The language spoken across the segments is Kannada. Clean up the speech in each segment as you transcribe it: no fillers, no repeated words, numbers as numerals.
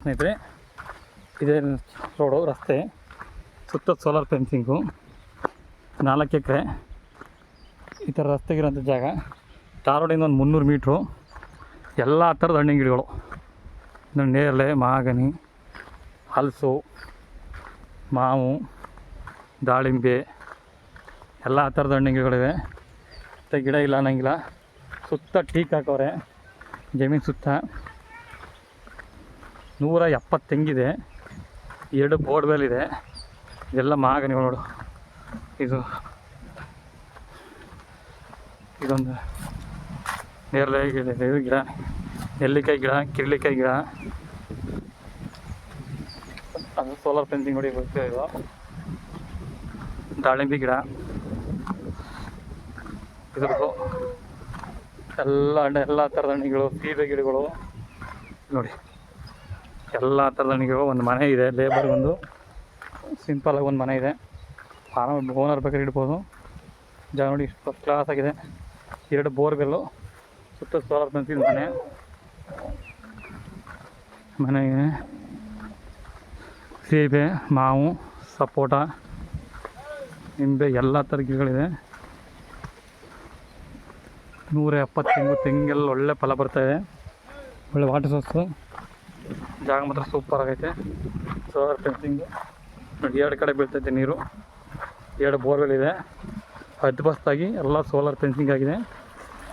ಸ್ನೇಹಿತರೆ, ಇದೇ ರೋಡು ರಸ್ತೆ, ಸುತ್ತ ಸೋಲಾರ್ ಫೆನ್ಸಿಂಗು, 4 ಎಕರೆ ಈ ಥರ ರಸ್ತೆಗಿರೋಂಥ ಜಾಗ. ಟಾರ್ ರೋಡಿಂದ ಒಂದು 300 ಮೀಟ್ರು. ಎಲ್ಲ ಥರದ ಹಣ್ಣಿನ ಗಿಡಗಳು, ನೇರಳೆ, ಮಹಾಗನಿ, ಹಲಸು, ಮಾವು, ದಾಳಿಂಬೆ, ಎಲ್ಲ ಥರದ ಹಣ್ಣಿನ ಗಿಡಗಳಿವೆ. ಮತ್ತು ಗಿಡ ಇಲ್ಲ ಅನ್ನಂಗಿಲ್ಲ. ಸುತ್ತ ಟೀಕ್ ಹಾಕವ್ರೆ ಜಮೀನು ಸುತ್ತ. 170 ತೆಂಗಿದೆ, 2 ಬೋರ್ವೆಲ್ ಇದೆ. ಇದೆಲ್ಲ ಮಹಾಗನಿಗಳು ನೋಡು. ಇದೊಂದು ನೇರಳೆ ಗಿಡ, ನೆಲ್ಲಿಕಾಯಿ ಗಿಡ, ಕಿರ್ಲಿಕಾಯಿ ಗಿಡ. ಅದು ಸೋಲಾರ್ ಫೆನ್ಸಿಂಗ್ ನೋಡಿ ಬರ್ತೀವಿ. ಇದು ದಾಳಿಂಬೆ ಗಿಡ. ಇದ್ರದ್ದು ಎಲ್ಲ ಥರದ ಹಣ್ಣಿಗಳು, ಸೀಬೆ ಗಿಡಗಳು ನೋಡಿ, ಎಲ್ಲ ಥರದ ಹಣ್ಣಿಗಳು. ಒಂದು ಮನೆ ಇದೆ, ಲೇಬರ್ಗೊಂದು ಸಿಂಪಲಾಗಿ ಒಂದು ಮನೆ ಇದೆ. ಓನರ್ ಬೇಕಾದ್ರೆ ಇಡ್ಬೋದು. ಜಾಗ ನೋಡಿ ಫಸ್ಟ್ ಕ್ಲಾಸ್ ಆಗಿದೆ. 2 ಬೋರ್ವೆಲ್ಲು, ಸುತ್ತ ಸೋಲಾರ್ ಫೆನ್ಸಿಂಗ್ ಮನೆಗೆ ಸೀಬೆ, ಮಾವು, ಸಪೋಟ, ನಿಂಬೆ ಎಲ್ಲ ಥರ ಗಿಡಗಳಿದೆ. 170 ತೆಂಗೆಲ್ಲ ಒಳ್ಳೆ ಫಲ ಬರ್ತಾಯಿದೆ. ಒಳ್ಳೆ ವಾಟರ್ ಸೋರ್ಸು. ಜಾಗ ಮಾತ್ರ ಸೂಪರ್ ಆಗೈತೆ. ಸೋಲಾರ್ ಫೆನ್ಸಿಂಗು ನೋಡಿ, 2 ಕಡೆ ಬೀಳ್ತೈತೆ ನೀರು. 2 ಬೋರ್ವೆಲ್ ಇದೆ. ಅದ್ಬಸ್ತಾಗಿ ಎಲ್ಲ ಸೋಲಾರ್ ಫೆನ್ಸಿಂಗ್ ಆಗಿದೆ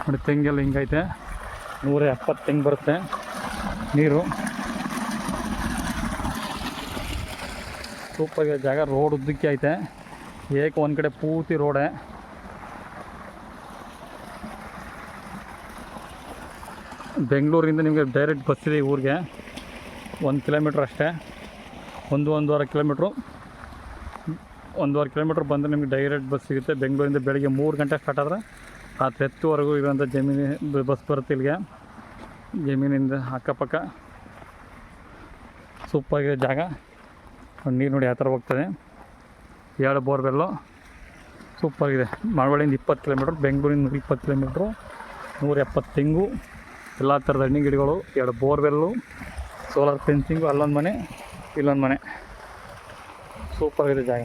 ನೋಡಿ. ತೆಂಗೆಲ್ಲ ಹಿಂಗೈತೆ. 170 ತೆಂಗು ಬರುತ್ತೆ ನೀರು. ಸೂಪರ್ ಜಾಗ. ರೋಡ್ ಉದ್ದಕ್ಕೆ ಐತೆ. ಒಂದು ಕಡೆ ಪೂರ್ತಿ ರೋಡೇ. ಬೆಂಗಳೂರಿಂದ ನಿಮಗೆ ಡೈರೆಕ್ಟ್ ಬಸ್ ಇದೆ ಈ ಊರಿಗೆ. 1 ಕಿಲೋಮೀಟ್ರ್ ಅಷ್ಟೇ. 1.5 ಕಿಲೋಮೀಟ್ರ್ ಬಂದರೆ ನಿಮಗೆ ಡೈರೆಕ್ಟ್ ಬಸ್ ಸಿಗುತ್ತೆ. ಬೆಂಗಳೂರಿಂದ ಬೆಳಗ್ಗೆ 3 ಗಂಟೆ ಸ್ಟಾರ್ಟ್ ಆದರೆ ರಾತ್ರಿ 10ವರೆಗೂ ಇರೋಂಥ ಬಸ್ ಬರುತ್ತೆ ಇಲ್ಲಿಗೆ. ಜಮೀನಿಂದ ಅಕ್ಕಪಕ್ಕ ಸೂಪರಾಗಿದೆ ಜಾಗ. ನೀರು ನೋಡಿ ಯಾವ ಥರ ಹೋಗ್ತದೆ. 2 ಬೋರ್ವೆಲ್ಲು ಸೂಪರಾಗಿದೆ. ಮಳವಳ್ಳಿಯಿಂದ 20 ಕಿಲೋಮೀಟ್ರ್, ಬೆಂಗಳೂರಿಂದ 20 ಕಿಲೋಮೀಟ್ರು. 170 ತೆಂಗು, ಎಲ್ಲ ಥರದ ಹಣ್ಣಿನ ಗಿಡಗಳು, 2 ಬೋರ್ವೆಲ್ಲು, ಸೋಲಾರ್ ಫೆನ್ಸಿಂಗು. ಅಲ್ಲೊಂದು ಮನೆ, ಇಲ್ಲೊಂದು ಮನೆ. ಸೂಪರಾಗಿದೆ ಜಾಗ.